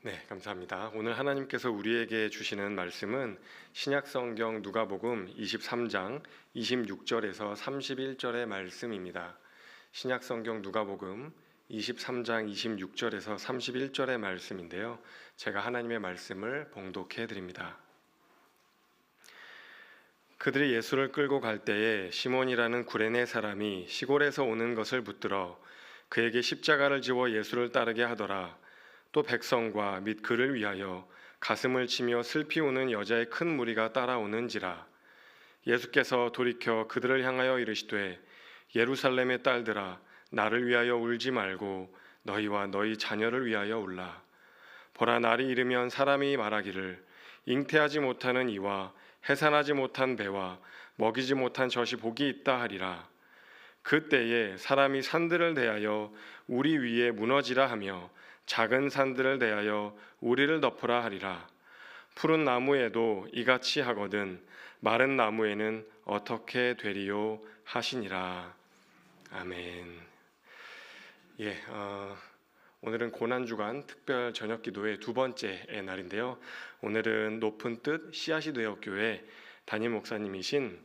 네, 감사합니다. 오늘 하나님께서 우리에게 주시는 말씀은 신약성경 누가복음 23장 26절에서 31절의 말씀입니다. 신약성경 누가복음 23장 26절에서 31절의 말씀인데요. 제가 하나님의 말씀을 봉독해 드립니다. 그들이 예수를 끌고 갈 때에 시몬이라는 구레네 사람이 시골에서 오는 것을 붙들어 그에게 십자가를 지워 예수를 따르게 하더라. 또 백성과 및 그를 위하여 가슴을 치며 슬피 우는 여자의 큰 무리가 따라오는지라. 예수께서 돌이켜 그들을 향하여 이르시되 예루살렘의 딸들아 나를 위하여 울지 말고 너희와 너희 자녀를 위하여 울라. 보라, 날이 이르면 사람이 말하기를 잉태하지 못하는 이와 해산하지 못한 배와 먹이지 못한 젖이 복이 있다 하리라. 그때에 사람이 산들을 대하여 우리 위에 무너지라 하며 작은 산들을 대하여 우리를 덮으라 하리라. 푸른 나무에도 이같이 하거든 마른 나무에는 어떻게 되리요 하시니라. 아멘. 오늘은 고난주간 특별 저녁기도의 두 번째 날인데요. 오늘은 높은 뜻 씨앗이 되어 교회 담임 목사님이신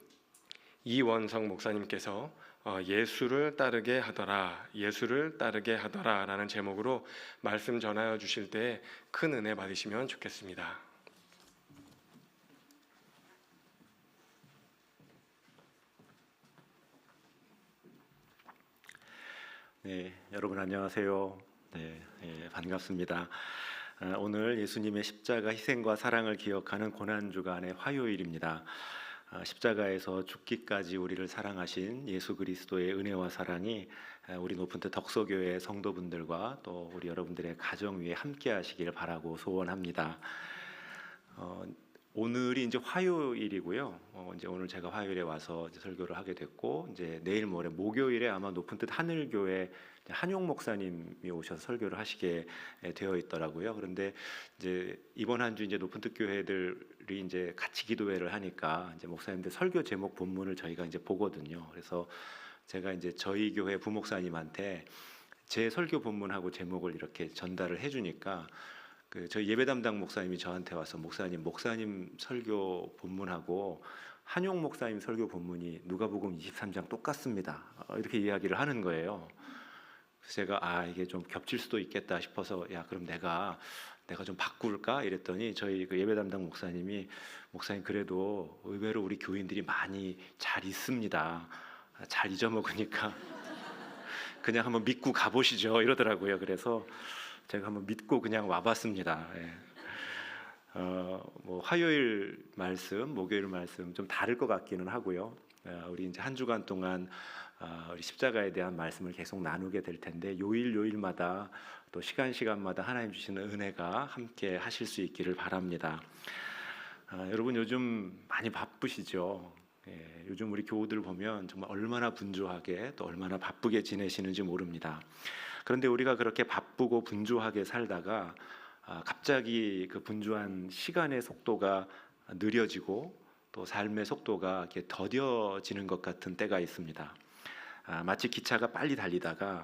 이원성 목사님께서 예수를 따르게 하더라, 예수를 따르게 하더라 라는 제목으로 말씀 전하여 주실 때 큰 은혜 받으시면 좋겠습니다. 네, 여러분 안녕하세요. 반갑습니다. 오늘 예수님의 십자가 희생과 사랑을 기억하는 고난주간의 화요일입니다. 십자가에서 죽기까지 우리를 사랑하신 예수 그리스도의 은혜와 사랑이 우리 높은 뜻 덕소교회 성도분들과 또 우리 여러분들의 가정 위에 함께 하시기를 바라고 소원합니다. 오늘이 이제 화요일이고요. 이제 오늘 제가 화요일에 와서 이제 설교를 하게 됐고, 이제 내일 모레 목요일에 아마 높은 뜻 하늘교회 한용 목사님이 오셔서 설교를 하시게 되어 있더라고요. 그런데 이제 이번 한 주 이제 높은 뜻 교회들이 이제 같이 기도회를 하니까 이제 목사님들 설교 제목 본문을 저희가 이제 보거든요. 그래서 제가 이제 저희 교회 부목사님한테 제 설교 본문하고 제목을 이렇게 전달을 해주니까 저희 예배 담당 목사님이 저한테 와서 목사님 설교 본문하고 한용 목사님 설교 본문이 누가복음 23장 똑같습니다. 이렇게 이야기를 하는 거예요. 그래서 제가 이게 좀 겹칠 수도 있겠다 싶어서 그럼 내가 좀 바꿀까 이랬더니 저희 그 예배 담당 목사님이 목사님 그래도 의외로 우리 교인들이 많이 잘 있습니다. 잘 잊어먹으니까 그냥 한번 믿고 가보시죠 이러더라고요. 그래서 제가 한번 믿고 그냥 와봤습니다. 화요일 말씀, 목요일 말씀 좀 다를 것 같기는 하고요. 우리 이제 한 주간 동안 우리 십자가에 대한 말씀을 계속 나누게 될 텐데 요일마다 또 시간마다 하나님 주시는 은혜가 함께 하실 수 있기를 바랍니다. 여러분 요즘 많이 바쁘시죠? 요즘 우리 교우들 보면 정말 얼마나 분주하게 또 얼마나 바쁘게 지내시는지 모릅니다. 그런데 우리가 그렇게 바쁘고 분주하게 살다가 갑자기 그 분주한 시간의 속도가 느려지고 또 삶의 속도가 이렇게 더뎌지는 것 같은 때가 있습니다. 마치 기차가 빨리 달리다가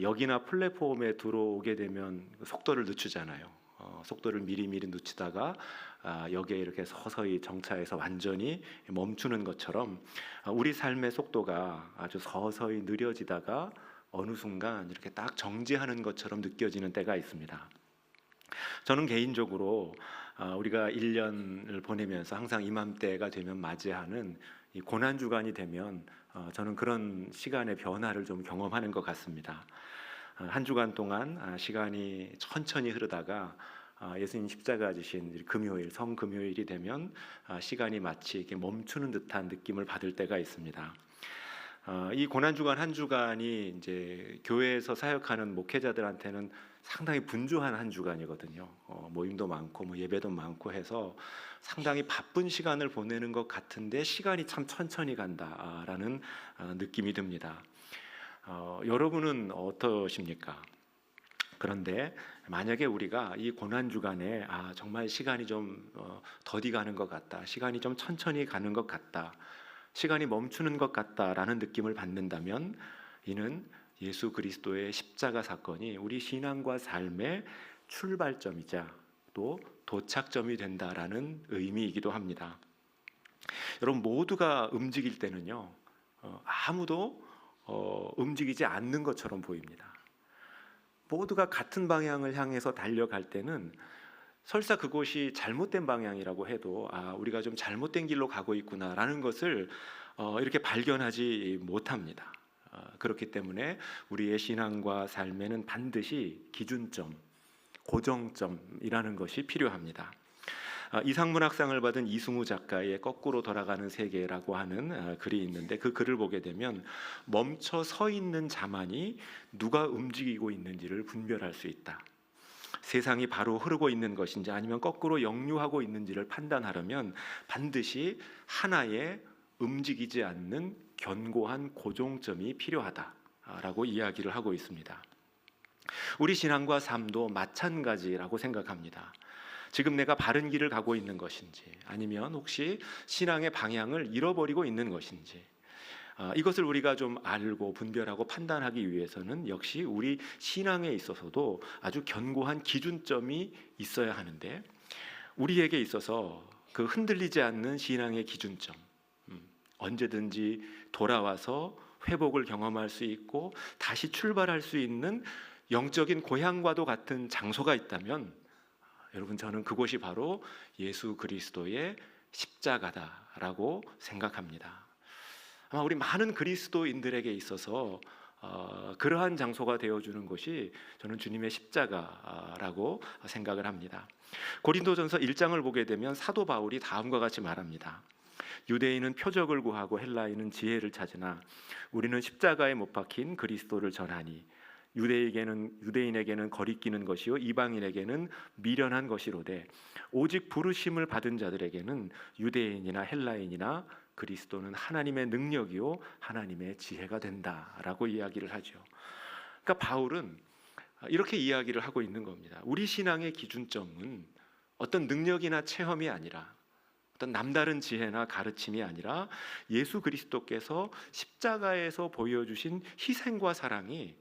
역이나 플랫폼에 들어오게 되면 속도를 늦추잖아요. 속도를 미리미리 늦추다가 역에 이렇게 서서히 정차해서 완전히 멈추는 것처럼 우리 삶의 속도가 아주 서서히 느려지다가 어느 순간 이렇게 딱 정지하는 것처럼 느껴지는 때가 있습니다. 저는 개인적으로 우리가 1년을 보내면서 항상 이맘때가 되면 맞이하는 이 고난주간이 되면 저는 그런 시간의 변화를 좀 경험하는 것 같습니다. 한 주간 동안 시간이 천천히 흐르다가 예수님 십자가 지신 금요일, 성금요일이 되면 시간이 마치 이렇게 멈추는 듯한 느낌을 받을 때가 있습니다. 이 고난주간 한 주간이 이제 교회에서 사역하는 목회자들한테는 상당히 분주한 한 주간이거든요. 모임도 많고 예배도 많고 해서 상당히 바쁜 시간을 보내는 것 같은데 시간이 참 천천히 간다라는 느낌이 듭니다. 여러분은 어떠십니까? 그런데 만약에 우리가 이 고난주간에 정말 시간이 좀 더디 가는 것 같다, 시간이 좀 천천히 가는 것 같다, 시간이 멈추는 것 같다라는 느낌을 받는다면 이는 예수 그리스도의 십자가 사건이 우리 신앙과 삶에 출발점이자 또 도착점이 된다라는 의미이기도 합니다. 여러분, 모두가 움직일 때는요, 아무도 움직이지 않는 것처럼 보입니다. 모두가 같은 방향을 향해서 달려갈 때는 설사 그곳이 잘못된 방향이라고 해도 우리가 좀 잘못된 길로 가고 있구나라는 것을 이렇게 발견하지 못합니다. 그렇기 때문에 우리의 신앙과 삶에는 반드시 기준점, 고정점이라는 것이 필요합니다. 이상문학상을 받은 이승우 작가의 거꾸로 돌아가는 세계라고 하는 글이 있는데, 그 글을 보게 되면 멈춰 서 있는 자만이 누가 움직이고 있는지를 분별할 수 있다. 세상이 바로 흐르고 있는 것인지 아니면 거꾸로 역류하고 있는지를 판단하려면 반드시 하나의 움직이지 않는 견고한 고정점이 필요하다라고 이야기를 하고 있습니다. 우리 신앙과 삶도 마찬가지라고 생각합니다. 지금 내가 바른 길을 가고 있는 것인지 아니면 혹시 신앙의 방향을 잃어버리고 있는 것인지, 이것을 우리가 좀 알고 분별하고 판단하기 위해서는 역시 우리 신앙에 있어서도 아주 견고한 기준점이 있어야 하는데, 우리에게 있어서 그 흔들리지 않는 신앙의 기준점, 언제든지 돌아와서 회복을 경험할 수 있고 다시 출발할 수 있는 영적인 고향과도 같은 장소가 있다면, 여러분, 저는 그곳이 바로 예수 그리스도의 십자가다라고 생각합니다. 아마 우리 많은 그리스도인들에게 있어서 그러한 장소가 되어주는 것이 저는 주님의 십자가라고 생각을 합니다. 고린도전서 1장을 보게 되면 사도 바울이 다음과 같이 말합니다. 유대인은 표적을 구하고 헬라인은 지혜를 찾으나 우리는 십자가에 못 박힌 그리스도를 전하니 유대인에게는 거리끼는 것이요 이방인에게는 미련한 것이로되 오직 부르심을 받은 자들에게는 유대인이나 헬라인이나 그리스도는 하나님의 능력이요 하나님의 지혜가 된다라고 이야기를 하죠. 그러니까 바울은 이렇게 이야기를 하고 있는 겁니다. 우리 신앙의 기준점은 어떤 능력이나 체험이 아니라, 어떤 남다른 지혜나 가르침이 아니라 예수 그리스도께서 십자가에서 보여주신 희생과 사랑이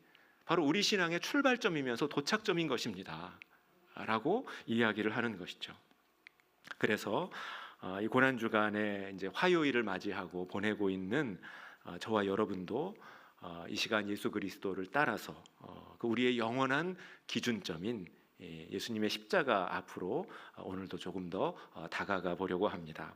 바로 우리 신앙의 출발점이면서 도착점인 것입니다 라고 이야기를 하는 것이죠. 그래서 이 고난주간에 이제 화요일을 맞이하고 보내고 있는 저와 여러분도 이 시간 예수 그리스도를 따라서 그 우리의 영원한 기준점인 예수님의 십자가 앞으로 오늘도 조금 더 다가가 보려고 합니다.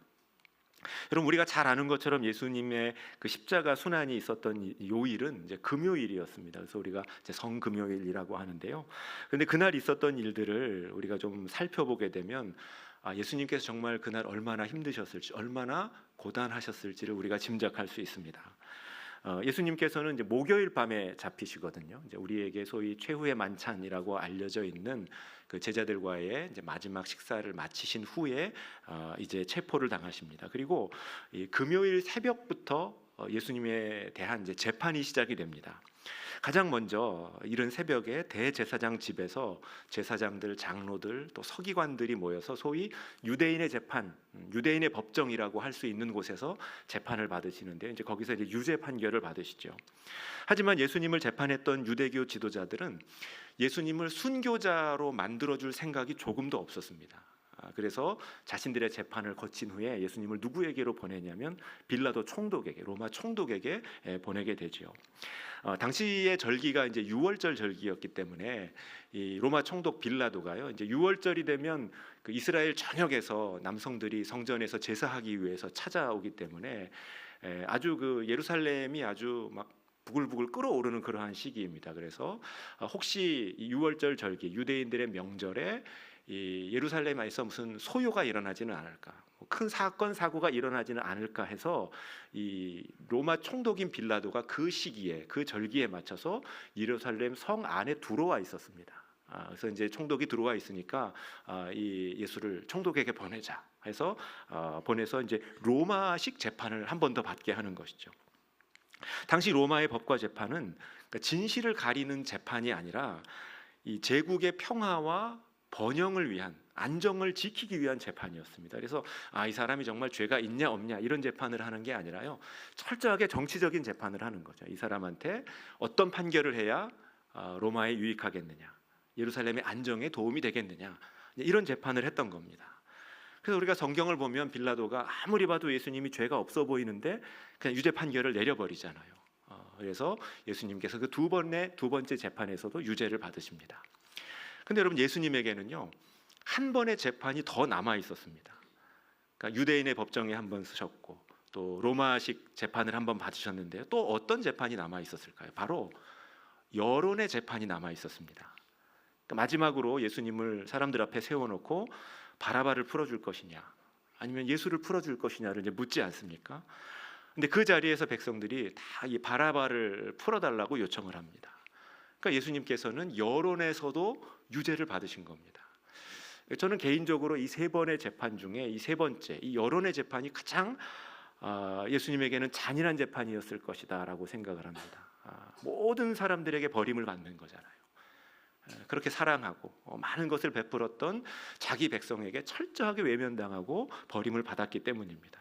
여러분, 우리가 잘 아는 것처럼 예수님의 그 십자가 순환이 있었던 요일은 이제 금요일이었습니다. 그래서 우리가 이제 성금요일이라고 하는데요. 그런데 그날 있었던 일들을 우리가 좀 살펴보게 되면 예수님께서 정말 그날 얼마나 힘드셨을지, 얼마나 고단하셨을지를 우리가 짐작할 수 있습니다. 예수님께서는 이제 목요일 밤에 잡히시거든요. 이제 우리에게 소위 최후의 만찬이라고 알려져 있는 그 제자들과의 이제 마지막 식사를 마치신 후에 이제 체포를 당하십니다. 그리고 이 금요일 새벽부터 예수님에 대한 이제 재판이 시작이 됩니다. 가장 먼저 이른 새벽에 대제사장 집에서 제사장들, 장로들, 또 서기관들이 모여서 소위 유대인의 재판, 유대인의 법정이라고 할 수 있는 곳에서 재판을 받으시는데, 이제 거기서 이제 유죄 판결을 받으시죠. 하지만 예수님을 재판했던 유대교 지도자들은 예수님을 순교자로 만들어줄 생각이 조금도 없었습니다. 그래서 자신들의 재판을 거친 후에 예수님을 누구에게로 보내냐면 빌라도 총독에게, 로마 총독에게 보내게 되지요. 당시의 절기가 이제 유월절 절기였기 때문에 이 로마 총독 빌라도가요, 이제 유월절이 되면 그 이스라엘 전역에서 남성들이 성전에서 제사하기 위해서 찾아오기 때문에 아주 그 예루살렘이 아주 막 부글부글 끓어오르는 그러한 시기입니다. 그래서 혹시 이 유월절 절기, 유대인들의 명절에 이 예루살렘에서 무슨 소요가 일어나지는 않을까, 큰 사건 사고가 일어나지는 않을까 해서 이 로마 총독인 빌라도가 그 시기에, 그 절기에 맞춰서 예루살렘 성 안에 들어와 있었습니다. 그래서 이제 총독이 들어와 있으니까 이 예수를 총독에게 보내자 해서 보내서 이제 로마식 재판을 한 번 더 받게 하는 것이죠. 당시 로마의 법과 재판은 진실을 가리는 재판이 아니라 이 제국의 평화와 번영을 위한, 안정을 지키기 위한 재판이었습니다. 그래서 이 사람이 정말 죄가 있냐 없냐 이런 재판을 하는 게 아니라요, 철저하게 정치적인 재판을 하는 거죠. 이 사람한테 어떤 판결을 해야 로마에 유익하겠느냐, 예루살렘의 안정에 도움이 되겠느냐, 이런 재판을 했던 겁니다. 그래서 우리가 성경을 보면 빌라도가 아무리 봐도 예수님이 죄가 없어 보이는데 그냥 유죄 판결을 내려버리잖아요. 그래서 예수님께서 그 두 번째 재판에서도 유죄를 받으십니다. 근데 여러분, 예수님에게는요 한 번의 재판이 더 남아 있었습니다. 그러니까 유대인의 법정에 한 번 쓰셨고 또 로마식 재판을 한 번 받으셨는데요. 또 어떤 재판이 남아 있었을까요? 바로 여론의 재판이 남아 있었습니다. 그러니까 마지막으로 예수님을 사람들 앞에 세워놓고 바라바를 풀어줄 것이냐, 아니면 예수를 풀어줄 것이냐를 이제 묻지 않습니까? 근데 그 자리에서 백성들이 다 이 바라바를 풀어달라고 요청을 합니다. 그러니까 예수님께서는 여론에서도 유죄를 받으신 겁니다. 저는 개인적으로 이 세 번의 재판 중에 이 세 번째, 이 여론의 재판이 가장 예수님에게는 잔인한 재판이었을 것이다라고 생각을 합니다. 모든 사람들에게 버림을 받는 거잖아요. 그렇게 사랑하고 많은 것을 베풀었던 자기 백성에게 철저하게 외면당하고 버림을 받았기 때문입니다.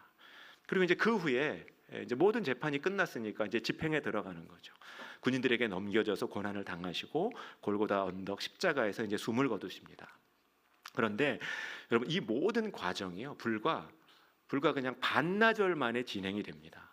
그리고 이제 그 후에 이제 모든 재판이 끝났으니까 이제 집행에 들어가는 거죠. 군인들에게 넘겨져서 고난을 당하시고 골고다 언덕 십자가에서 이제 숨을 거두십니다. 그런데 여러분, 이 모든 과정이요 불과 그냥 반나절 만에 진행이 됩니다.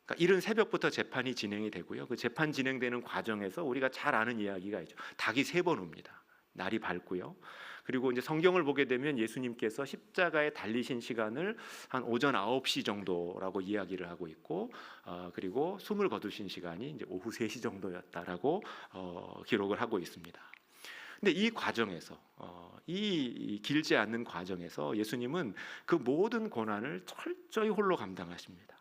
그러니까 이른 새벽부터 재판이 진행이 되고요. 그 재판 진행되는 과정에서 우리가 잘 아는 이야기가 있죠. 닭이 3번 옵니다. 날이 밝고요. 그리고 이제 성경을 보게 되면 예수님께서 십자가에 달리신 시간을 한 오전 9시 정도라고 이야기를 하고 있고, 그리고 숨을 거두신 시간이 이제 오후 3시 정도였다라고 기록을 하고 있습니다. 근데 이 과정에서 이 길지 않는 과정에서 예수님은 그 모든 고난을 철저히 홀로 감당하십니다.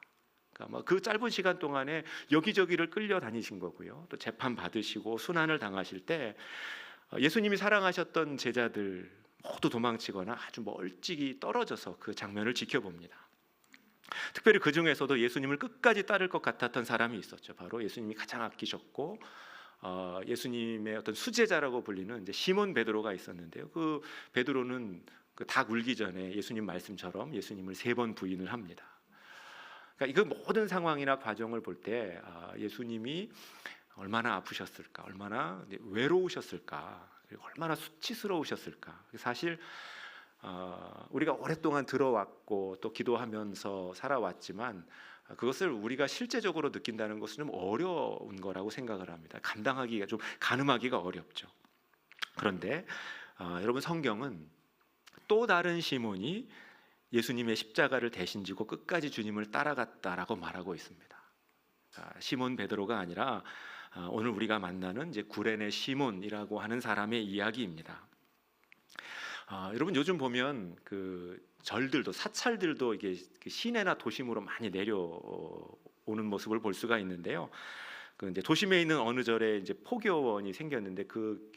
그러니까 그 짧은 시간 동안에 여기저기를 끌려다니신 거고요. 또 재판 받으시고 순환을 당하실 때 예수님이 사랑하셨던 제자들 모두 도망치거나 아주 멀찍이 떨어져서 그 장면을 지켜봅니다. 특별히 그 중에서도 예수님을 끝까지 따를 것 같았던 사람이 있었죠. 바로 예수님이 가장 아끼셨고 예수님의 어떤 수제자라고 불리는 이제 시몬 베드로가 있었는데요. 그 베드로는 그 닭 울기 전에 예수님 말씀처럼 예수님을 3번 부인을 합니다. 그러니까 이 모든 상황이나 과정을 볼 때 예수님이 얼마나 아프셨을까, 얼마나 외로우셨을까, 그리고 얼마나 수치스러우셨을까. 사실 우리가 오랫동안 들어왔고 또 기도하면서 살아왔지만 그것을 우리가 실제적으로 느낀다는 것은 좀 어려운 거라고 생각을 합니다. 감당하기가 좀 가늠하기가 어렵죠. 그런데 여러분, 성경은 또 다른 시몬이 예수님의 십자가를 대신 지고 끝까지 주님을 따라갔다라고 말하고 있습니다. 시몬 베드로가 아니라 오늘 우리가 만나는 이제 구레네 시몬이라고 하는 사람의 이야기입니다. 여러분, 요즘 보면 그 절들도 사찰들도 이게 시내나 도심으로 많이 내려오는 모습을 볼 수가 있는데요. 그 이제 도심에 있는 어느 절에 이제 포교원이 생겼는데 그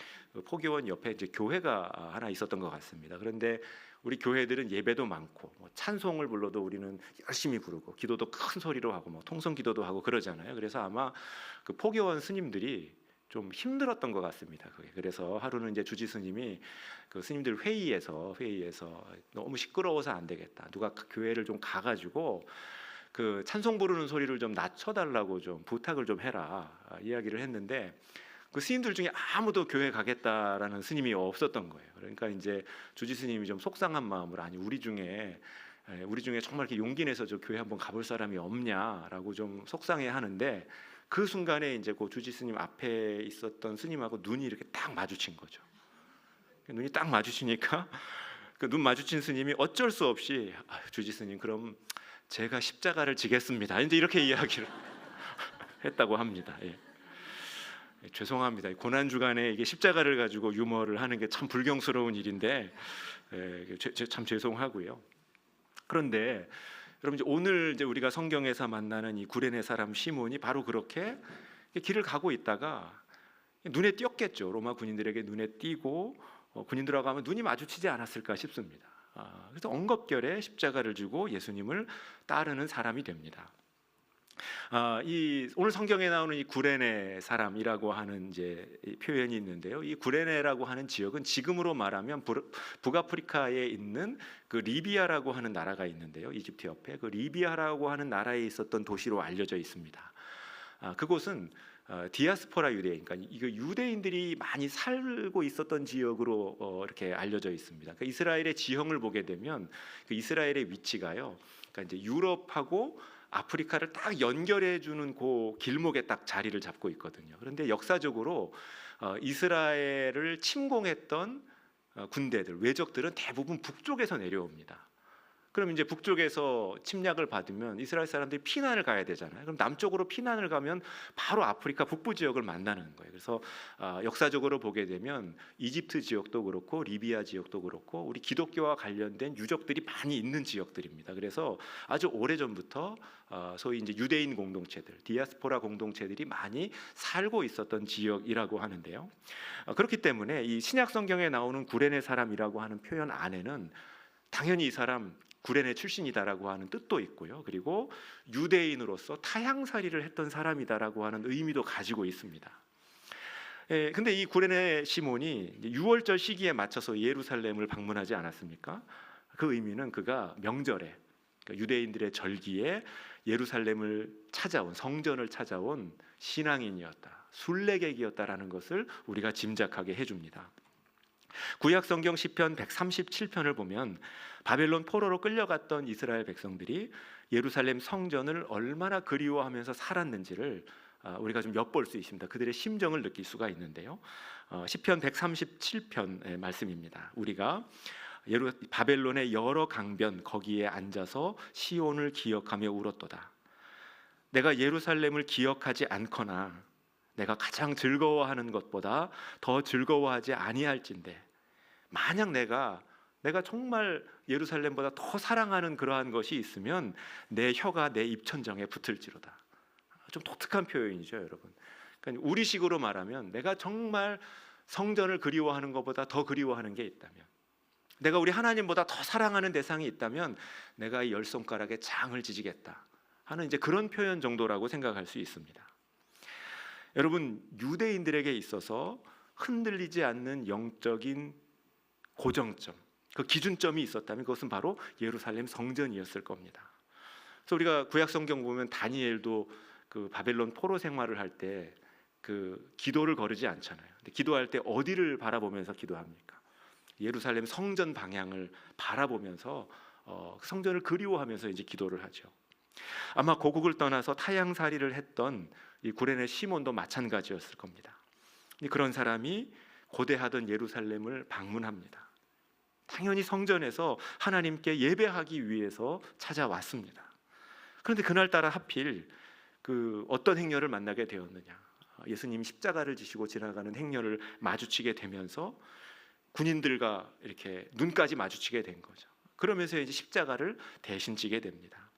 포교원 옆에 이제 교회가 하나 있었던 것 같습니다. 그런데 우리 교회들은 예배도 많고 찬송을 불러도 우리는 열심히 부르고 기도도 큰 소리로 하고 통성 기도도 하고 그러잖아요. 그래서 아마 그 포교원 스님들이 좀 힘들었던 것 같습니다. 그래서 하루는 이제 주지 스님이 그 스님들 회의에서 너무 시끄러워서 안 되겠다. 누가 그 교회를 좀 가가지고 그 찬송 부르는 소리를 좀 낮춰달라고 좀 부탁을 좀 해라 이야기를 했는데 그 스님들 중에 아무도 교회 가겠다라는 스님이 없었던 거예요. 그러니까 이제 주지 스님이 좀 속상한 마음으로 아니 우리 중에 정말 이렇게 용기 내서 저 교회 한번 가볼 사람이 없냐라고 좀 속상해하는데 그 순간에 이제 그 주지 스님 앞에 있었던 스님하고 눈이 이렇게 딱 마주친 거죠. 눈이 딱 마주치니까 그 눈 마주친 스님이 어쩔 수 없이 주지 스님 그럼 제가 십자가를 지겠습니다. 이제 이렇게 이야기를 했다고 합니다. 예. 죄송합니다. 고난 주간에 이게 십자가를 가지고 유머를 하는 게 참 불경스러운 일인데 참 죄송하고요. 그런데 여러분, 이제 오늘 이제 우리가 성경에서 만나는 이 구레네 사람 시몬이 바로 그렇게 길을 가고 있다가 눈에 띄었겠죠. 로마 군인들에게 눈에 띄고 군인들하고 하면 눈이 마주치지 않았을까 싶습니다. 그래서 엉겁결에 십자가를 지고 예수님을 따르는 사람이 됩니다. 이 오늘 성경에 나오는 이 구레네 사람이라고 하는 이제 표현이 있는데요. 이 구레네라고 하는 지역은 지금으로 말하면 북아프리카에 있는 그 리비아라고 하는 나라가 있는데요. 이집트 옆에 그 리비아라고 하는 나라에 있었던 도시로 알려져 있습니다. 그곳은 디아스포라 유대인, 그러니까 이거 유대인들이 많이 살고 있었던 지역으로 이렇게 알려져 있습니다. 그러니까 이스라엘의 지형을 보게 되면 그 이스라엘의 위치가요, 그러니까 이제 유럽하고 아프리카를 딱 연결해 주는 그 길목에 딱 자리를 잡고 있거든요. 그런데 역사적으로 이스라엘을 침공했던 군대들, 외적들은 대부분 북쪽에서 내려옵니다. 그럼 이제 북쪽에서 침략을 받으면 이스라엘 사람들이 피난을 가야 되잖아요. 그럼 남쪽으로 피난을 가면 바로 아프리카 북부 지역을 만나는 거예요. 그래서 역사적으로 보게 되면 이집트 지역도 그렇고 리비아 지역도 그렇고 우리 기독교와 관련된 유적들이 많이 있는 지역들입니다. 그래서 아주 오래전부터 소위 이제 유대인 공동체들, 디아스포라 공동체들이 많이 살고 있었던 지역이라고 하는데요. 그렇기 때문에 이 신약 성경에 나오는 구레네 사람이라고 하는 표현 안에는 당연히 이 사람 구레네 출신이다라고 하는 뜻도 있고요. 그리고 유대인으로서 타향살이를 했던 사람이다라고 하는 의미도 가지고 있습니다. 근데 이 구레네 시몬이 6월절 시기에 맞춰서 예루살렘을 방문하지 않았습니까? 그 의미는 그가 명절에, 그러니까 유대인들의 절기에 예루살렘을 찾아온, 성전을 찾아온 신앙인이었다, 순례객이었다라는 것을 우리가 짐작하게 해줍니다. 구약 성경 시편 137편을 보면 바벨론 포로로 끌려갔던 이스라엘 백성들이 예루살렘 성전을 얼마나 그리워하면서 살았는지를 우리가 좀 엿볼 수 있습니다. 그들의 심정을 느낄 수가 있는데요. 시편 137편의 말씀입니다. 우리가 바벨론의 여러 강변 거기에 앉아서 시온을 기억하며 울었도다. 내가 예루살렘을 기억하지 않거나 내가 가장 즐거워하는 것보다 더 즐거워하지 아니할진대, 만약 내가 정말 예루살렘보다 더 사랑하는 그러한 것이 있으면 내 혀가 내 입천정에 붙을지로다. 좀 독특한 표현이죠, 여러분. 그러니까 우리식으로 말하면 내가 정말 성전을 그리워하는 것보다 더 그리워하는 게 있다면, 내가 우리 하나님보다 더 사랑하는 대상이 있다면 내가 이 열 손가락에 장을 지지겠다 하는 이제 그런 표현 정도라고 생각할 수 있습니다. 여러분, 유대인들에게 있어서 흔들리지 않는 영적인 고정점, 그 기준점이 있었다면 그것은 바로 예루살렘 성전이었을 겁니다. 그래서 우리가 구약 성경 보면 다니엘도 그 바벨론 포로 생활을 할 때 그 기도를 거르지 않잖아요. 근데 기도할 때 어디를 바라보면서 기도합니까? 예루살렘 성전 방향을 바라보면서 성전을 그리워하면서 이제 기도를 하죠. 아마 고국을 떠나서 타향살이를 했던 이 구레네 시몬도 마찬가지였을 겁니다. 그런 사람이 고대하던 예루살렘을 방문합니다. 당연히 성전에서 하나님께 예배하기 위해서 찾아왔습니다. 그런데 그날따라 하필 그 어떤 행렬을 만나게 되었느냐? 예수님이 십자가를 지시고 지나가는 행렬을 마주치게 되면서 군인들과 이렇게 눈까지 마주치게 된 거죠. 그러면서 이제 십자가를 대신 지게 됩니다.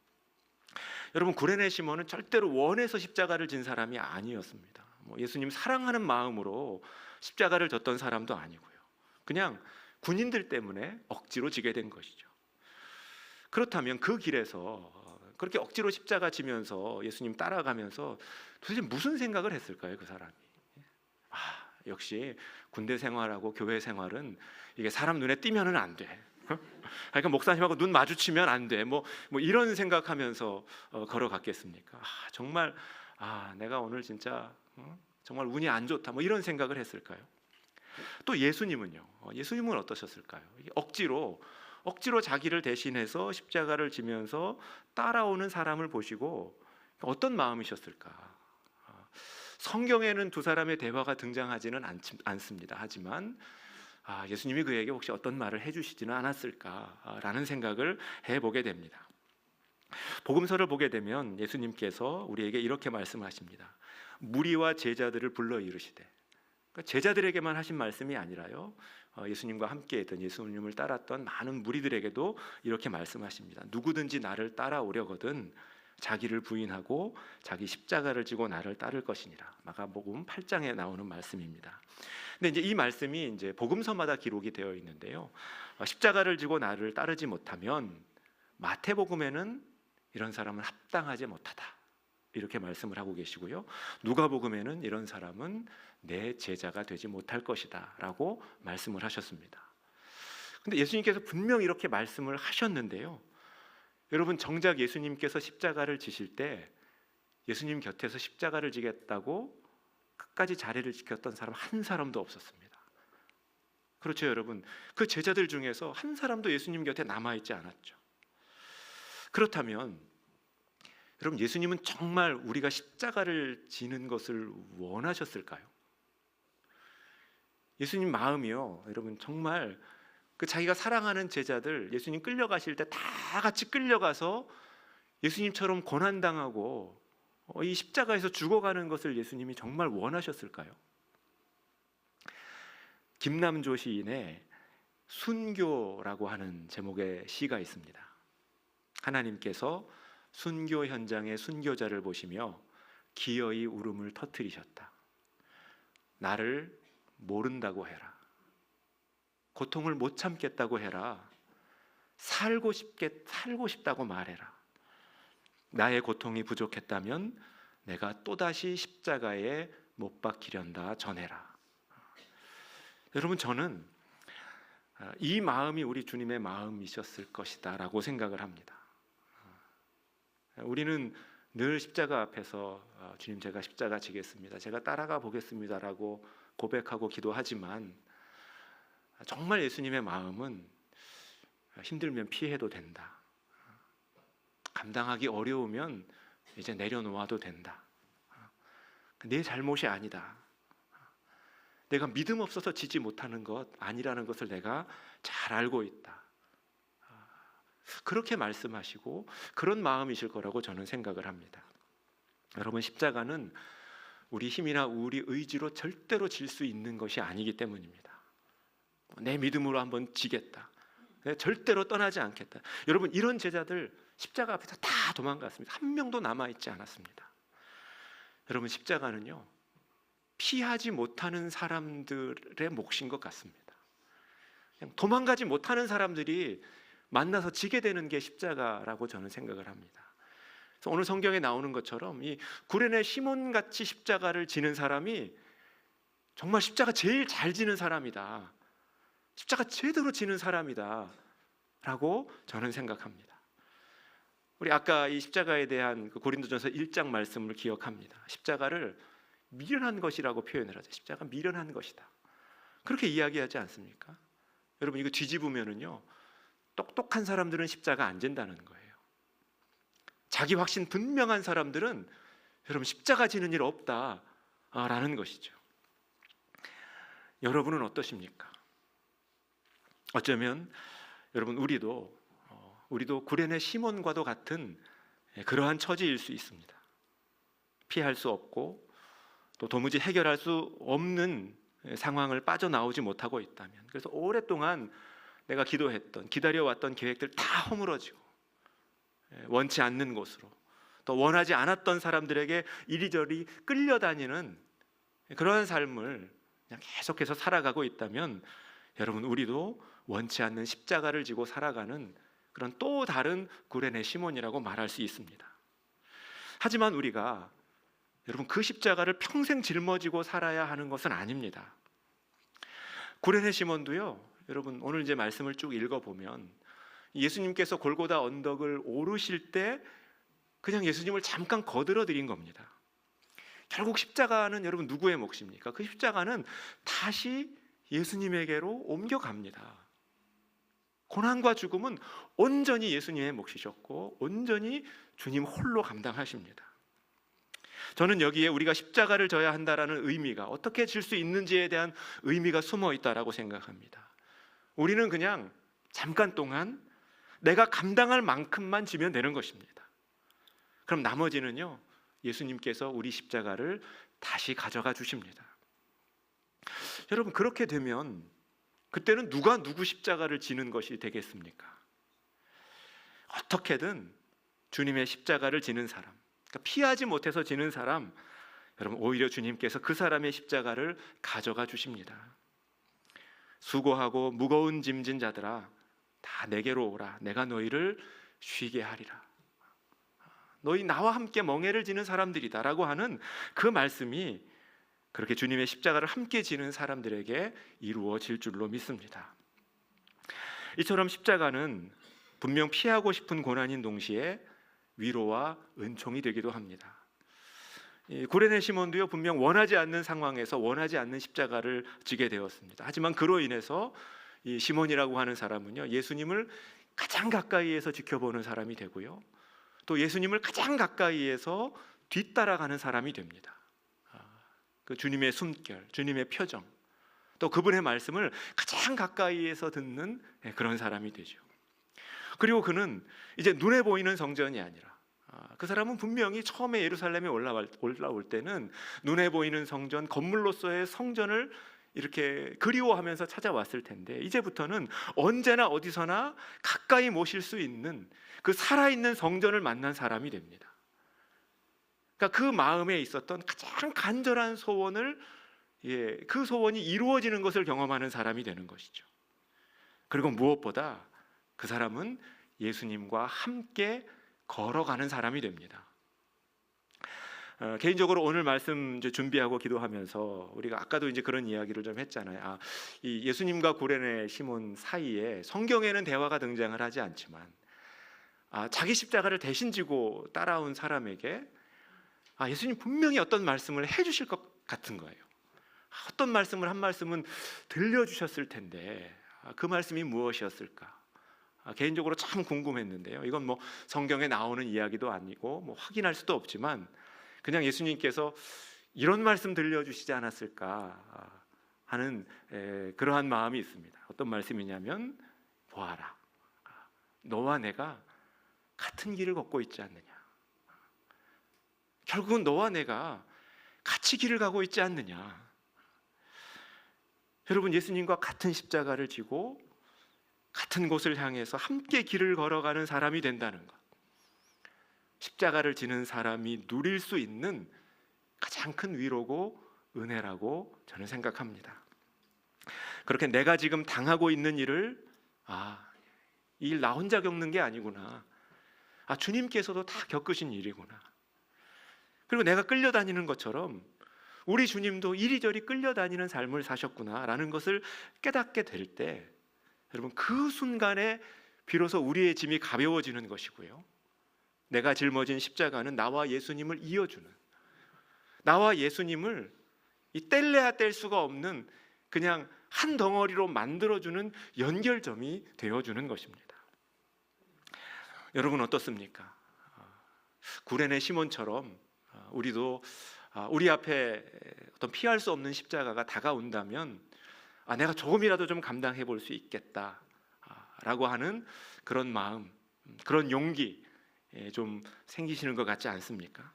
여러분, 구레네 시몬은 절대로 원해서 십자가를 진 사람이 아니었습니다. 예수님 사랑하는 마음으로 십자가를 졌던 사람도 아니고요. 그냥 군인들 때문에 억지로 지게 된 것이죠. 그렇다면 그 길에서 그렇게 억지로 십자가 지면서 예수님 따라가면서 도대체 무슨 생각을 했을까요, 그 사람이? 역시 군대 생활하고 교회 생활은 이게 사람 눈에 띄면은 안 돼. 그러니까 목사님하고 눈 마주치면 안 돼. 뭐 이런 생각하면서 걸어갔겠습니까? 정말 내가 오늘 진짜 정말 운이 안 좋다. 뭐 이런 생각을 했을까요? 또 예수님은요. 예수님은 어떠셨을까요? 억지로 자기를 대신해서 십자가를 지면서 따라오는 사람을 보시고 어떤 마음이셨을까? 성경에는 두 사람의 대화가 등장하지는 않습니다. 하지만 예수님이 그에게 혹시 어떤 말을 해주시지는 않았을까라는 생각을 해보게 됩니다. 복음서를 보게 되면 예수님께서 우리에게 이렇게 말씀하십니다. 무리와 제자들을 불러 이르시되, 그러니까 제자들에게만 하신 말씀이 아니라요, 예수님과 함께했던, 예수님을 따랐던 많은 무리들에게도 이렇게 말씀하십니다. 누구든지 나를 따라오려거든 자기를 부인하고 자기 십자가를 지고 나를 따를 것이니라. 마가복음 8장에 나오는 말씀입니다. 근데 이제 이 말씀이 이제 복음서마다 기록이 되어 있는데요. 십자가를 지고 나를 따르지 못하면 마태복음에는 이런 사람은 합당하지 못하다, 이렇게 말씀을 하고 계시고요. 누가복음에는 이런 사람은 내 제자가 되지 못할 것이다라고 말씀을 하셨습니다. 근데 예수님께서 분명히 이렇게 말씀을 하셨는데요. 여러분, 정작 예수님께서 십자가를 지실 때 예수님 곁에서 십자가를 지겠다고 마지막까지 자리를 지켰던 사람 한 사람도 없었습니다. 그렇죠, 여러분. 그 제자들 중에서 한 사람도 예수님 곁에 남아있지 않았죠. 그렇다면 여러분, 예수님은 정말 우리가 십자가를 지는 것을 원하셨을까요? 예수님 마음이요, 여러분, 정말 그 자기가 사랑하는 제자들, 예수님 끌려가실 때 다 같이 끌려가서 예수님처럼 고난당하고 이 십자가에서 죽어가는 것을 예수님이 정말 원하셨을까요? 김남조 시인의 순교라고 하는 제목의 시가 있습니다. 하나님께서 순교 현장의 순교자를 보시며 기어이 울음을 터뜨리셨다. 나를 모른다고 해라. 고통을 못 참겠다고 해라. 살고 싶다고 말해라. 나의 고통이 부족했다면 내가 또다시 십자가에 못 박히련다 전해라. 여러분, 저는 이 마음이 우리 주님의 마음이셨을 것이다 라고 생각을 합니다. 우리는 늘 십자가 앞에서 주님, 제가 십자가 지겠습니다, 제가 따라가 보겠습니다 라고 고백하고 기도하지만 정말 예수님의 마음은 힘들면 피해도 된다, 감당하기 어려우면 이제 내려놓아도 된다, 내 잘못이 아니다, 내가 믿음 없어서 지지 못하는 것 아니라는 것을 내가 잘 알고 있다, 그렇게 말씀하시고 그런 마음이실 거라고 저는 생각을 합니다. 여러분, 십자가는 우리 힘이나 우리 의지로 절대로 질 수 있는 것이 아니기 때문입니다. 내 믿음으로 한번 지겠다, 절대로 떠나지 않겠다. 여러분, 이런 제자들 십자가 앞에서 다 도망갔습니다. 한 명도 남아있지 않았습니다. 여러분, 십자가는요, 피하지 못하는 사람들의 몫인 것 같습니다. 그냥 도망가지 못하는 사람들이 만나서 지게 되는 게 십자가라고 저는 생각을 합니다. 그래서 오늘 성경에 나오는 것처럼 이 구레네 시몬같이 십자가를 지는 사람이 정말 십자가 제일 잘 지는 사람이다, 십자가 제대로 지는 사람이다 라고 저는 생각합니다. 우리 아까 이 십자가에 대한 그 고린도전서 1장 말씀을 기억합니다. 십자가를 미련한 것이라고 표현을 하죠. 십자가 미련한 것이다, 그렇게 이야기하지 않습니까? 여러분, 이거 뒤집으면은요, 똑똑한 사람들은 십자가 안 진다는 거예요. 자기 확신 분명한 사람들은 여러분 십자가 지는 일 없다라는 것이죠. 여러분은 어떠십니까? 어쩌면 여러분, 우리도 구레네 시몬과도 같은 그러한 처지일 수 있습니다. 피할 수 없고 또 도무지 해결할 수 없는 상황을 빠져나오지 못하고 있다면, 그래서 오랫동안 내가 기도했던, 기다려왔던 계획들 다 허물어지고 원치 않는 곳으로, 또 원하지 않았던 사람들에게 이리저리 끌려다니는 그러한 삶을 그냥 계속해서 살아가고 있다면, 여러분, 우리도 원치 않는 십자가를 지고 살아가는 그런 또 다른 구레네 시몬이라고 말할 수 있습니다. 하지만 우리가 여러분 그 십자가를 평생 짊어지고 살아야 하는 것은 아닙니다. 구레네 시몬도요, 여러분 오늘 이제 말씀을 쭉 읽어보면 예수님께서 골고다 언덕을 오르실 때 그냥 예수님을 잠깐 거들어 드린 겁니다. 결국 십자가는 여러분 누구의 몫입니까? 그 십자가는 다시 예수님에게로 옮겨갑니다. 고난과 죽음은 온전히 예수님의 몫이셨고 온전히 주님 홀로 감당하십니다. 저는 여기에 우리가 십자가를 져야 한다라는 의미가 어떻게 질 수 있는지에 대한 의미가 숨어 있다라고 생각합니다. 우리는 그냥 잠깐 동안 내가 감당할 만큼만 지면 되는 것입니다. 그럼 나머지는요, 예수님께서 우리 십자가를 다시 가져가 주십니다. 여러분, 그렇게 되면 그때는 누가 누구 십자가를 지는 것이 되겠습니까? 어떻게든 주님의 십자가를 지는 사람, 그러니까 피하지 못해서 지는 사람, 여러분 오히려 주님께서 그 사람의 십자가를 가져가 주십니다. 수고하고 무거운 짐진 자들아 다 내게로 오라, 내가 너희를 쉬게 하리라. 너희 나와 함께 멍에를 지는 사람들이다 라고 하는 그 말씀이 그렇게 주님의 십자가를 함께 지는 사람들에게 이루어질 줄로 믿습니다. 이처럼 십자가는 분명 피하고 싶은 고난인 동시에 위로와 은총이 되기도 합니다. 이 구레네 시몬도요 분명 원하지 않는 상황에서 원하지 않는 십자가를 지게 되었습니다. 하지만 그로 인해서 이 시몬이라고 하는 사람은요 예수님을 가장 가까이에서 지켜보는 사람이 되고요, 또 예수님을 가장 가까이에서 뒤따라가는 사람이 됩니다. 그 주님의 숨결, 주님의 표정, 또 그분의 말씀을 가장 가까이에서 듣는 그런 사람이 되죠. 그리고 그는 이제 눈에 보이는 성전이 아니라, 그 사람은 분명히 처음에 예루살렘에 올라올 때는 눈에 보이는 성전, 건물로서의 성전을 이렇게 그리워하면서 찾아왔을 텐데, 이제부터는 언제나 어디서나 가까이 모실 수 있는 그 살아있는 성전을 만난 사람이 됩니다. 그러니까 그 마음에 있었던 가장 간절한 소원을, 그 소원이 이루어지는 것을 경험하는 사람이 되는 것이죠. 그리고 무엇보다 그 사람은 예수님과 함께 걸어가는 사람이 됩니다. 개인적으로 오늘 말씀 이제 준비하고 기도하면서 우리가 아까도 이제 그런 이야기를 좀 했잖아요. 이 예수님과 구레네 시몬 사이에 성경에는 대화가 등장을 하지 않지만, 자기 십자가를 대신 지고 따라온 사람에게 예수님 분명히 어떤 말씀을 해주실 것 같은 거예요. 어떤 말씀을 한 말씀은 들려주셨을 텐데 그 말씀이 무엇이었을까? 개인적으로 참 궁금했는데요. 이건 뭐 성경에 나오는 이야기도 아니고 뭐 확인할 수도 없지만 그냥 예수님께서 이런 말씀 들려주시지 않았을까 하는 그러한 마음이 있습니다. 어떤 말씀이냐면, 보아라, 너와 내가 같은 길을 걷고 있지 않느냐. 결국은 너와 내가 같이 길을 가고 있지 않느냐. 여러분, 예수님과 같은 십자가를 지고 같은 곳을 향해서 함께 길을 걸어가는 사람이 된다는 것, 십자가를 지는 사람이 누릴 수 있는 가장 큰 위로고 은혜라고 저는 생각합니다. 그렇게 내가 지금 당하고 있는 일을 이 일 나 혼자 겪는 게 아니구나, 주님께서도 다 겪으신 일이구나, 그리고 내가 끌려다니는 것처럼 우리 주님도 이리저리 끌려다니는 삶을 사셨구나라는 것을 깨닫게 될 때, 여러분, 그 순간에 비로소 우리의 짐이 가벼워지는 것이고요, 내가 짊어진 십자가는 나와 예수님을 이어주는, 나와 예수님을 이 뗄래야 뗄 수가 없는 그냥 한 덩어리로 만들어주는 연결점이 되어주는 것입니다. 여러분 어떻습니까? 구레네 시몬처럼 우리도 우리 앞에 어떤 피할 수 없는 십자가가 다가온다면 내가 조금이라도 좀 감당해 볼 수 있겠다라고 하는 그런 마음, 그런 용기 좀 생기시는 것 같지 않습니까?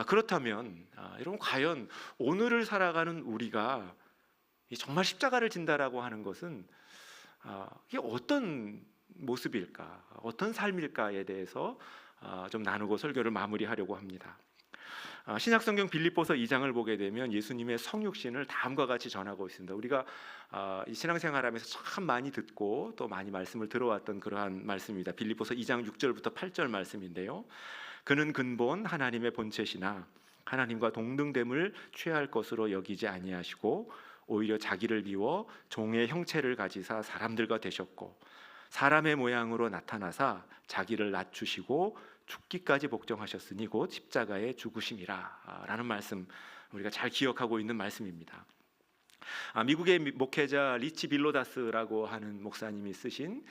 그렇다면 여러분, 과연 오늘을 살아가는 우리가 정말 십자가를 진다라고 하는 것은 이게 어떤 모습일까, 어떤 삶일까에 대해서 좀 나누고 설교를 마무리하려고 합니다. 신약성경 빌립보서 2장을 보게 되면 예수님의 성육신을 다음과 같이 전하고 있습니다. 우리가 이 신앙생활하면서 참 많이 듣고 또 많이 말씀을 들어왔던 그러한 말씀입니다. 빌립보서 2장 6절부터 8절 말씀인데요, 그는 근본 하나님의 본체시나 하나님과 동등됨을 취할 것으로 여기지 아니하시고 오히려 자기를 비워 종의 형체를 가지사 사람들과 되셨고 사람의 모양으로 나타나사 자기를 낮추시고 죽기까지 복종하셨으니 곧 십자가에 죽으심이라 라는 말씀, 우리가 잘 기억하고 있는 말씀입니다. 미국의 목회자 리치 빌로다스라고 하는 목사님이 쓰신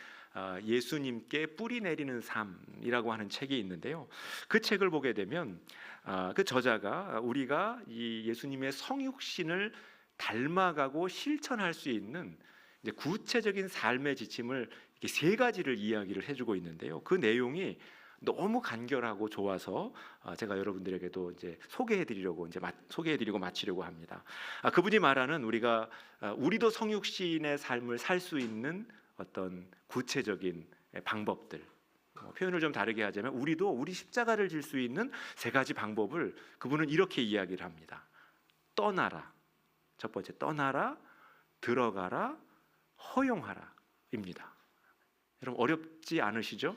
예수님께 뿌리 내리는 삶이라고 하는 책이 있는데요, 그 책을 보게 되면 그 저자가 우리가 이 예수님의 성육신을 닮아가고 실천할 수 있는 이제 구체적인 삶의 지침을 이렇게 세 가지를 이야기를 해주고 있는데요, 그 내용이 너무 간결하고 좋아서 제가 여러분들에게도 이제 소개해드리고 마치려고 합니다. 그분이 말하는 우리도 성육신의 삶을 살 수 있는 어떤 구체적인 방법들, 표현을 좀 다르게 하자면 우리도 우리 십자가를 질 수 있는 세 가지 방법을 그분은 이렇게 이야기를 합니다. 떠나라, 첫 번째 떠나라, 들어가라, 허용하라입니다. 여러분 어렵지 않으시죠?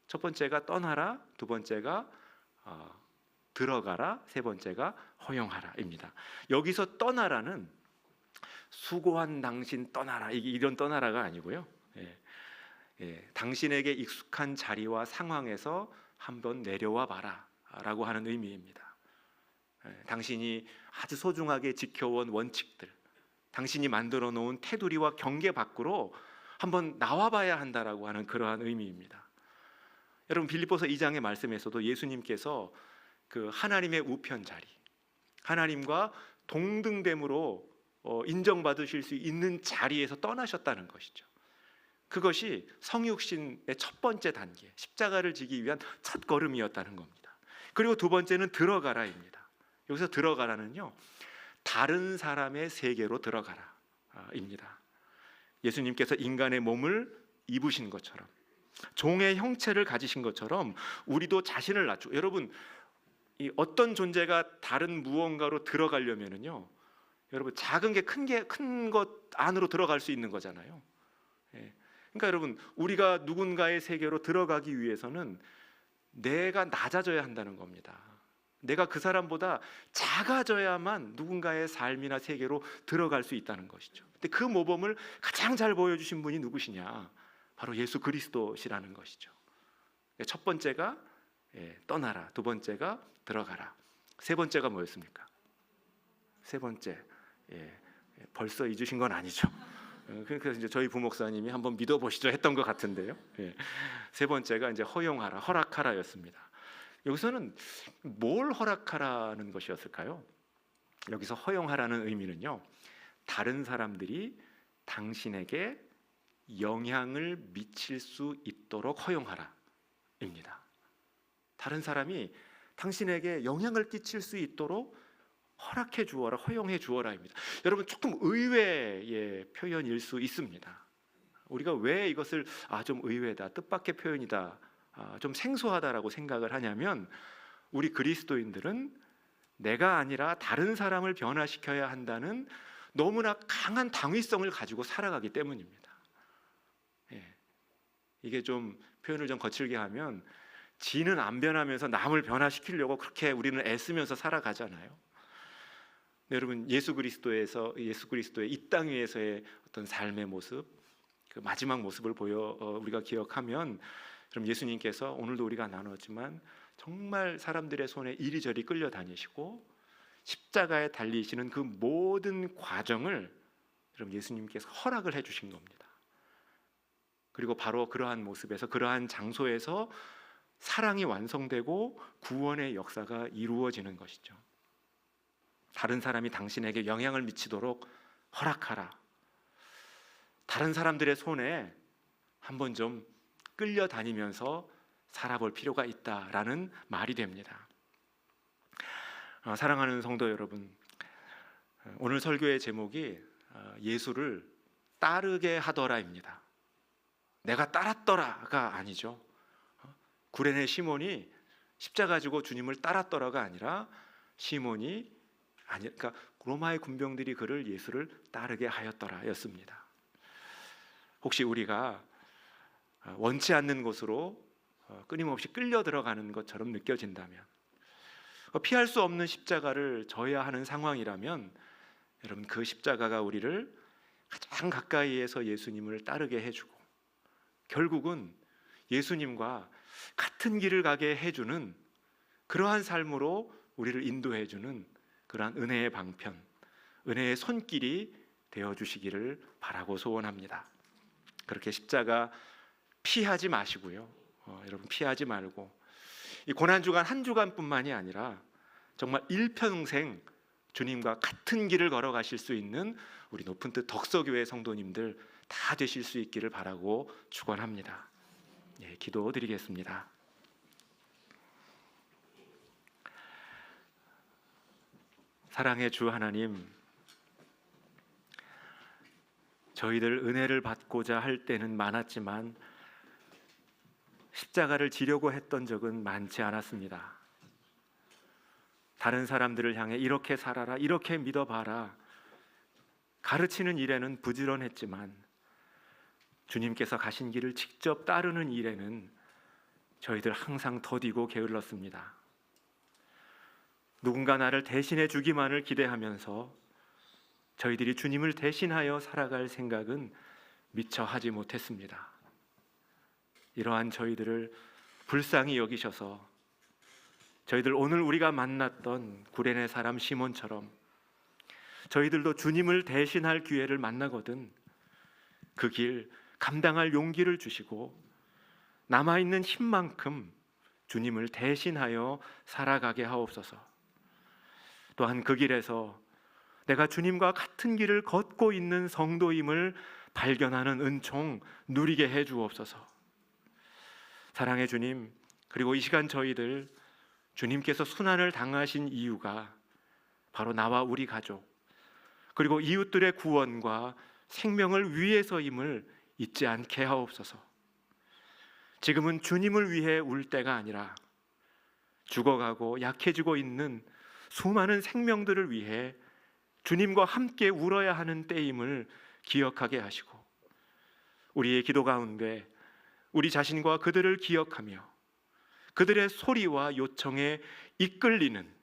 첫 번째가 떠나라, 두 번째가 들어가라, 세 번째가 허용하라입니다. 여기서 떠나라는 수고한 당신 떠나라, 이런 떠나라가 아니고요, 당신에게 익숙한 자리와 상황에서 한번 내려와 봐라 라고 하는 의미입니다. 당신이 아주 소중하게 지켜온 원칙들, 당신이 만들어 놓은 테두리와 경계 밖으로 한번 나와봐야 한다라고 하는 그러한 의미입니다. 여러분, 빌립보서 2장의 말씀에서도 예수님께서 그 하나님의 우편 자리, 하나님과 동등됨으로 인정받으실 수 있는 자리에서 떠나셨다는 것이죠. 그것이 성육신의 첫 번째 단계, 십자가를 지기 위한 첫 걸음이었다는 겁니다. 그리고 두 번째는 들어가라입니다. 여기서 들어가라는요, 다른 사람의 세계로 들어가라입니다. 예수님께서 인간의 몸을 입으신 것처럼, 종의 형체를 가지신 것처럼 우리도 자신을 낮추고, 여러분, 이 어떤 존재가 다른 무언가로 들어가려면은요, 여러분, 작은 게 큰 것 안으로 들어갈 수 있는 거잖아요. 그러니까 여러분, 우리가 누군가의 세계로 들어가기 위해서는 내가 낮아져야 한다는 겁니다. 내가 그 사람보다 작아져야만 누군가의 삶이나 세계로 들어갈 수 있다는 것이죠. 근데 그 모범을 가장 잘 보여주신 분이 누구시냐? 바로 예수 그리스도시라는 것이죠. 첫 번째가 떠나라, 두 번째가 들어가라, 세 번째가 뭐였습니까? 세 번째, 벌써 잊으신 건 아니죠? 그러니까 이제 저희 부목사님이 한번 믿어보시죠 했던 것 같은데요. 세 번째가 이제 허용하라, 허락하라였습니다. 여기서는 뭘 허락하라는 것이었을까요? 여기서 허용하라는 의미는요, 다른 사람들이 당신에게 영향을 미칠 수 있도록 허용하라입니다. 다른 사람이 당신에게 영향을 끼칠 수 있도록 허락해 주어라, 허용해 주어라입니다. 여러분, 조금 의외의 표현일 수 있습니다. 우리가 왜 이것을 좀 의외다, 뜻밖의 표현이다, 좀 생소하다라고 생각을 하냐면, 우리 그리스도인들은 내가 아니라 다른 사람을 변화시켜야 한다는 너무나 강한 당위성을 가지고 살아가기 때문입니다. 이게 좀 표현을 좀 거칠게 하면, 지는 안 변하면서 남을 변화시키려고 그렇게 우리는 애쓰면서 살아가잖아요. 여러분, 예수 그리스도의 이 땅 위에서의 어떤 삶의 모습, 그 마지막 모습을 우리가 기억하면, 그럼 예수님께서 오늘도 우리가 나눴지만 정말 사람들의 손에 이리저리 끌려다니시고 십자가에 달리시는 그 모든 과정을 여러분, 예수님께서 허락을 해주신 겁니다. 그리고 바로 그러한 모습에서, 그러한 장소에서 사랑이 완성되고 구원의 역사가 이루어지는 것이죠. 다른 사람이 당신에게 영향을 미치도록 허락하라. 다른 사람들의 손에 한번 좀 끌려다니면서 살아볼 필요가 있다라는 말이 됩니다. 사랑하는 성도 여러분, 오늘 설교의 제목이 예수를 따르게 하더라입니다. 내가 따랐더라가 아니죠. 구레네 시몬이 십자가 지고 주님을 따랐더라가 아니라, 그러니까 로마의 군병들이 그를 예수를 따르게 하였더라였습니다. 혹시 우리가 원치 않는 곳으로 끊임없이 끌려 들어가는 것처럼 느껴진다면, 피할 수 없는 십자가를 져야 하는 상황이라면, 여러분, 그 십자가가 우리를 가장 가까이에서 예수님을 따르게 해주고, 결국은 예수님과 같은 길을 가게 해주는 그러한 삶으로 우리를 인도해주는 그러한 은혜의 방편, 은혜의 손길이 되어주시기를 바라고 소원합니다. 그렇게 십자가 피하지 마시고요, 여러분, 피하지 말고 이 고난주간 한 주간뿐만이 아니라 정말 일평생 주님과 같은 길을 걸어가실 수 있는 우리 높은 뜻 덕서교회 성도님들 다 되실 수 있기를 바라고 축원합니다. 기도드리겠습니다. 사랑의 주 하나님, 저희들 은혜를 받고자 할 때는 많았지만 십자가를 지려고 했던 적은 많지 않았습니다. 다른 사람들을 향해 이렇게 살아라, 이렇게 믿어봐라 가르치는 일에는 부지런했지만, 주님께서 가신 길을 직접 따르는 일에는 저희들 항상 더디고 게을렀습니다. 누군가 나를 대신해 주기만을 기대하면서 저희들이 주님을 대신하여 살아갈 생각은 미처 하지 못했습니다. 이러한 저희들을 불쌍히 여기셔서 저희들 오늘 우리가 만났던 구레네 사람 시몬처럼 저희들도 주님을 대신할 기회를 만나거든 그 길 감당할 용기를 주시고 남아있는 힘만큼 주님을 대신하여 살아가게 하옵소서. 또한 그 길에서 내가 주님과 같은 길을 걷고 있는 성도임을 발견하는 은총 누리게 해 주옵소서. 사랑의 주님, 그리고 이 시간 저희들 주님께서 순환을 당하신 이유가 바로 나와 우리 가족 그리고 이웃들의 구원과 생명을 위해서임을 잊지 않게 하옵소서. 지금은 주님을 위해 울 때가 아니라 죽어가고 약해지고 있는 수많은 생명들을 위해 주님과 함께 울어야 하는 때임을 기억하게 하시고 우리의 기도 가운데 우리 자신과 그들을 기억하며 그들의 소리와 요청에 이끌리는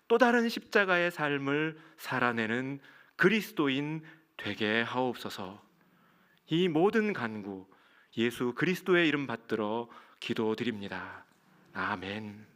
또 다른 십자가의 삶을 살아내는 그리스도인 되게 하옵소서. 이 모든 간구 예수 그리스도의 이름 받들어 기도드립니다. 아멘.